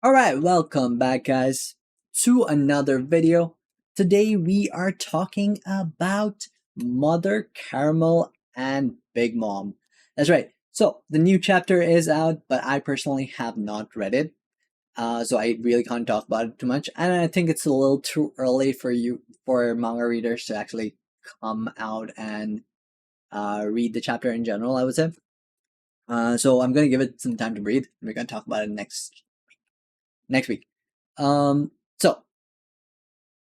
Alright, welcome back guys to another video. Today we are talking about Mother Caramel and Big Mom. That's right. So the new chapter is out, but I personally have not read it. So I really can't talk about it too much. And I think it's a little too early for manga readers to actually come out and read the chapter in general, I would say. So I'm gonna give it some time to breathe. We're gonna talk about it next week. So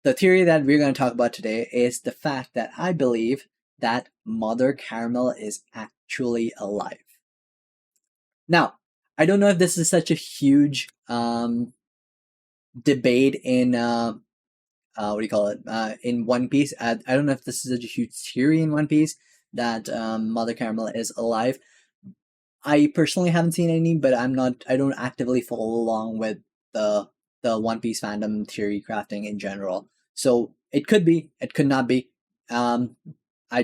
the theory that we're going to talk about today is the fact that I believe that Mother Caramel is actually alive. Now, I don't know if this is such a huge debate in what do you call it in One Piece. I don't know if this is such a huge theory in One Piece that Mother Caramel is alive. I personally haven't seen any, but I don't actively follow along with the One Piece fandom theory crafting in general. So it could be, it could not be. I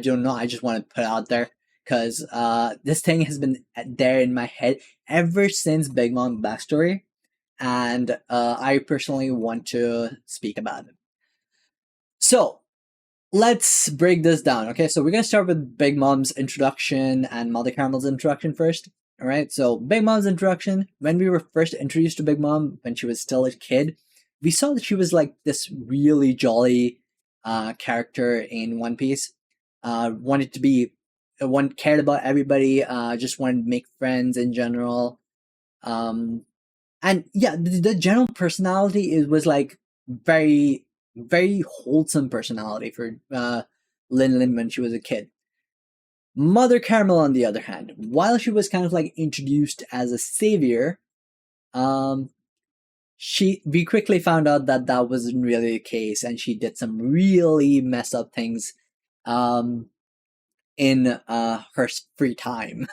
don't know. I just want to put it out there because this thing has been there in my head ever since Big Mom backstory, and I personally want to speak about it. So let's break this down. Okay, so we're gonna start with Big Mom's introduction and Mother Caramel's introduction first. All right, so Big Mom's introduction, when we were first introduced to Big Mom when she was still a kid, we saw that she was like this really jolly character in One Piece. Wanted to be, one cared about everybody, just wanted to make friends in general. And yeah, the general personality was like very, very wholesome personality for Lin Lin when she was a kid. Mother Caramel, on the other hand, while she was kind of like introduced as a savior, we quickly found out that that wasn't really the case, and she did some really messed up things in her free time,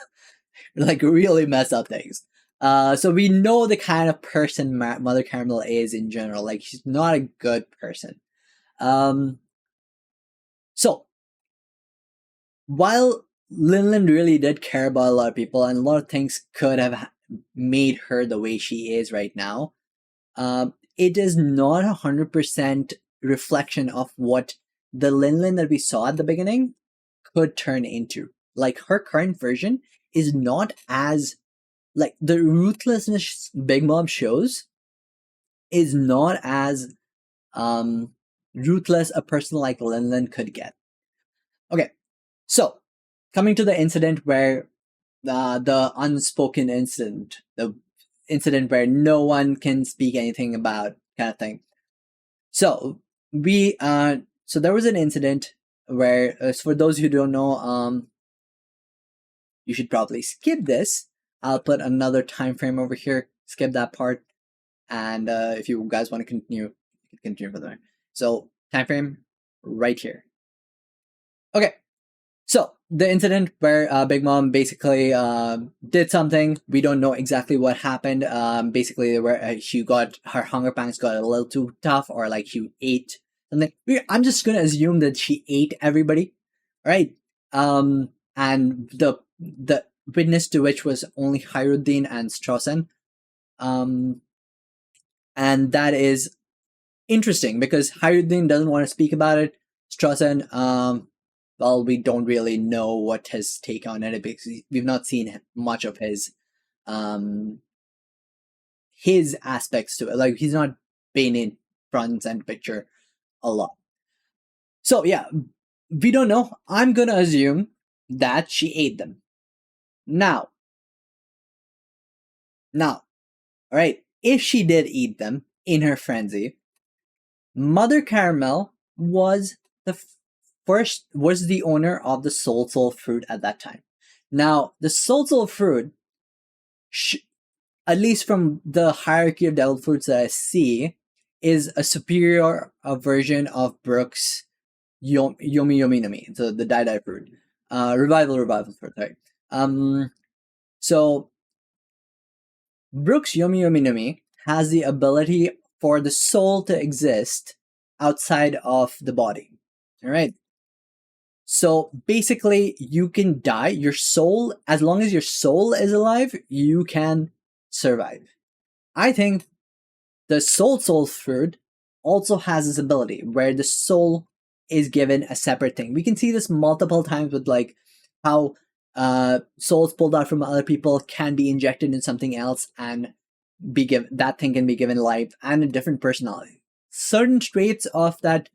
like really messed up things. So we know the kind of person Mother Caramel is in general. Like, she's not a good person. So while Linlin really did care about a lot of people, and a lot of things could have made her the way she is right now, it is not 100% reflection of what the Linlin that we saw at the beginning could turn into. Like, her current version is not as, like, the ruthlessness Big Mom shows is not as ruthless a person like Linlin could get. Okay, so coming to the incident where the unspoken incident, the incident where no one can speak anything about, kind of thing. So so there was an incident where, for those who don't know, you should probably skip this. I'll put another time frame over here. Skip that part, and if you guys want to continue, you can continue further. So time frame right here. Okay. So the incident where Big Mom basically did something, we don't know exactly what happened. Basically, where she got her hunger pangs got a little too tough, or like she ate something. I'm just gonna assume that she ate everybody, right? And the witness to which was only Hyruddin and Strossen. And that is interesting because Hyruddin doesn't want to speak about it. Strossen, well, we don't really know what his take on it because we've not seen much of his aspects to it. Like, he's not been in front and picture a lot. So yeah, we don't know. I'm gonna assume that she ate them. Now, all right, if she did eat them in her frenzy, Mother Caramel was the owner of the Soul fruit at that time. Now, the Soul fruit, at least from the hierarchy of devil fruits that I see, is a superior version of Brook's Yomi Yomi Nami, so the Dai fruit. Revival fruit, right? So Brook's Yomi Yomi Nami has the ability for the soul to exist outside of the body. All right. So basically, you can die. Your soul, as long as your soul is alive, you can survive. I think The soul fruit also has this ability where the soul is given a separate thing. We can see this multiple times with like how souls pulled out from other people can be injected in something else and be given that thing can be given life and a different personality. Certain traits of that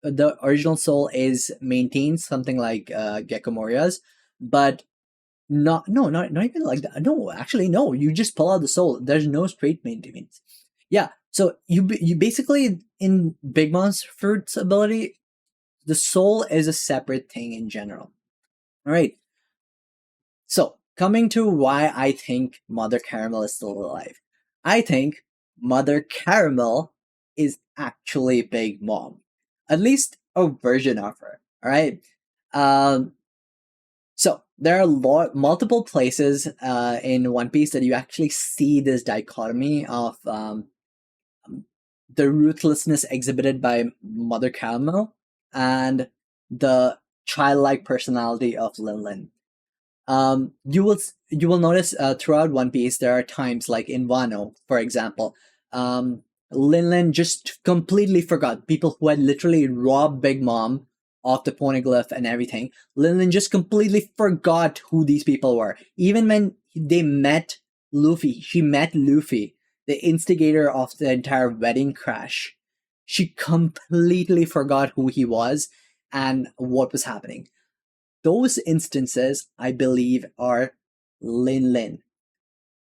the original soul is maintained, something like Gecko Moria's, but not even like that. No, actually, no. You just pull out the soul. There's no straight maintenance. Yeah. So you basically in Big Mom's fruit's ability, the soul is a separate thing in general. All right. So coming to why I think Mother Caramel is still alive, I think Mother Caramel is actually Big Mom, at least a version of her. All right. Um, so there are multiple places in One Piece that you actually see this dichotomy of the ruthlessness exhibited by Mother Caramel and the childlike personality of Lin. You will notice throughout One Piece there are times like in Wano, for example, Lin just completely forgot people who had literally robbed Big Mom of the poneglyph and everything. Lin just completely forgot who these people were. Even when they met Luffy, she met Luffy, the instigator of the entire wedding crash. She completely forgot who he was and what was happening. Those instances, I believe, are Lin.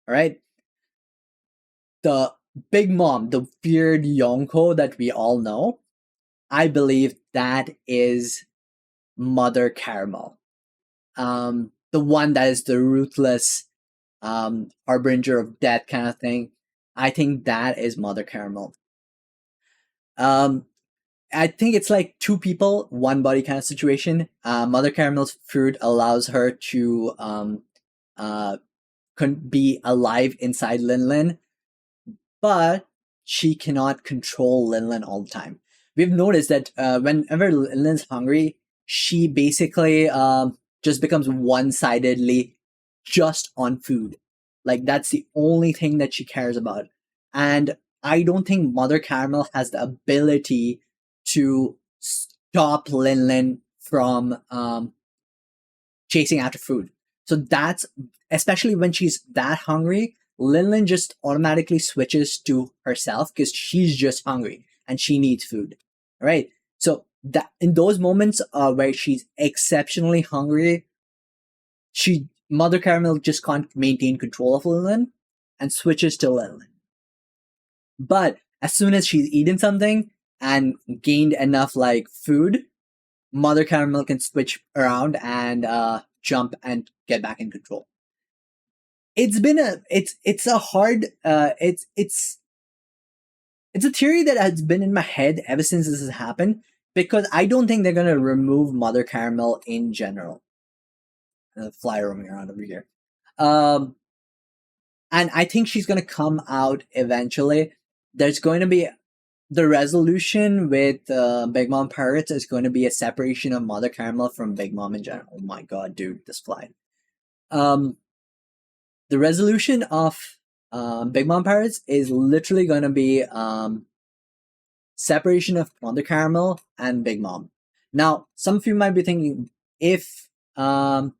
All right. The Big Mom, the feared Yonko that we all know, I believe that is Mother Caramel. The one that is the ruthless harbinger of death kind of thing. I think that is Mother Caramel. I think it's like two people, one body kind of situation. Mother Caramel's fruit allows her to be alive inside Lin, but she cannot control Lin all the time. We've noticed that whenever Lin's hungry, she basically just becomes one-sidedly just on food. Like that's the only thing that she cares about. And I don't think Mother Caramel has the ability to stop Lin from chasing after food. So that's especially when she's that hungry, Lin just automatically switches to herself because she's just hungry and she needs food. All right. So that in those moments where she's exceptionally hungry, Mother Caramel just can't maintain control of Lin and switches to Lin. But as soon as she's eaten something and gained enough like food, Mother Caramel can switch around and jump and get back in control. It's been it's a hard it's a theory that has been in my head ever since this has happened because I don't think they're gonna remove Mother Caramel in general. Fly roaming around over here. And I think she's gonna come out eventually. There's going to be the resolution with Big Mom Pirates is going to be a separation of Mother Caramel from Big Mom in general. Oh my god, dude, this fly. The resolution of Big Mom Pirates is literally going to be separation of Mother Caramel and Big Mom. Now, some of you might be thinking, if Mother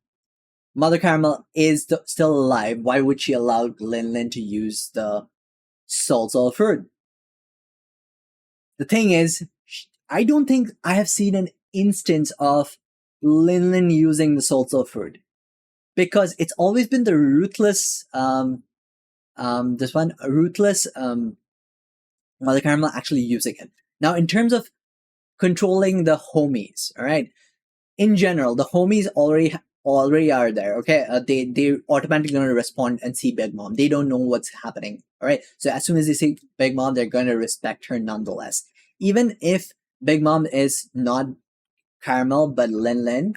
Caramel is still alive, why would she allow Lin to use the Soul Fruit? The thing is, I don't think I have seen an instance of Lin using the Soul Fruit. Because it's always been the ruthless, ruthless Mother Caramel actually using it. Now, in terms of controlling the homies, all right, in general, the homies already are there. Okay, they automatically going to respond and see Big Mom. They don't know what's happening. All right, so as soon as they see Big Mom, they're going to respect her nonetheless. Even if Big Mom is not Caramel but Lin,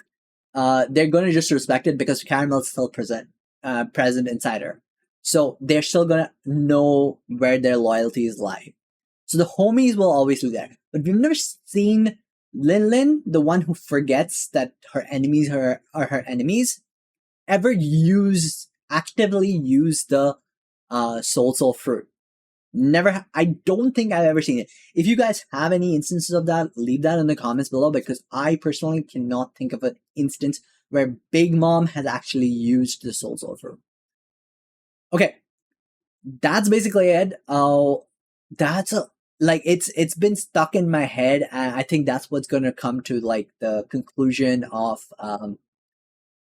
they're going to just respect it because Caramel's still present inside her. So they're still going to know where their loyalties lie. So the homies will always be there. But we've never seen Lin, the one who forgets that her enemies are her enemies, ever actively use the Soul Fruit. I don't think I've ever seen it. If you guys have any instances of that, leave that in the comments below, because I personally cannot think of an instance where Big Mom has actually used the Soul Surfer. Okay, that's basically it. That's a, like, it's been stuck in my head, and I think that's what's gonna come to like the conclusion of um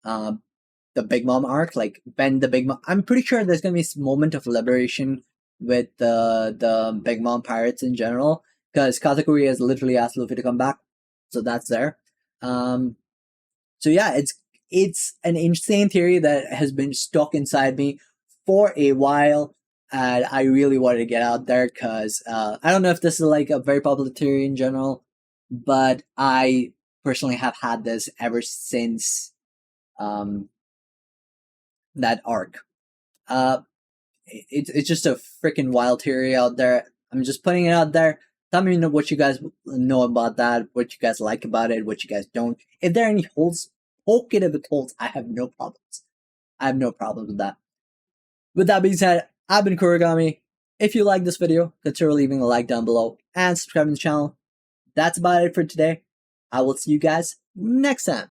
the Big Mom arc. Like, when the Big Mom, I'm pretty sure there's gonna be a moment of liberation with the Big Mom pirates in general, because Katakuri has literally asked Luffy to come back, so that's there. Um, so yeah, it's an insane theory that has been stuck inside me for a while, and I really wanted to get out there because I don't know if this is like a very popular theory in general, but I personally have had this ever since um, that arc. Uh, it's just a freaking wild theory out there. I'm just putting it out there. Tell me what you guys know about that, what you guys like about it, what you guys don't. If there are any holes, poke it if it holds. I have no problems. I have no problems with that. With that being said, I've been Kurigami. If you like this video, consider leaving a like down below and subscribing to the channel. That's about it for today. I will see you guys next time.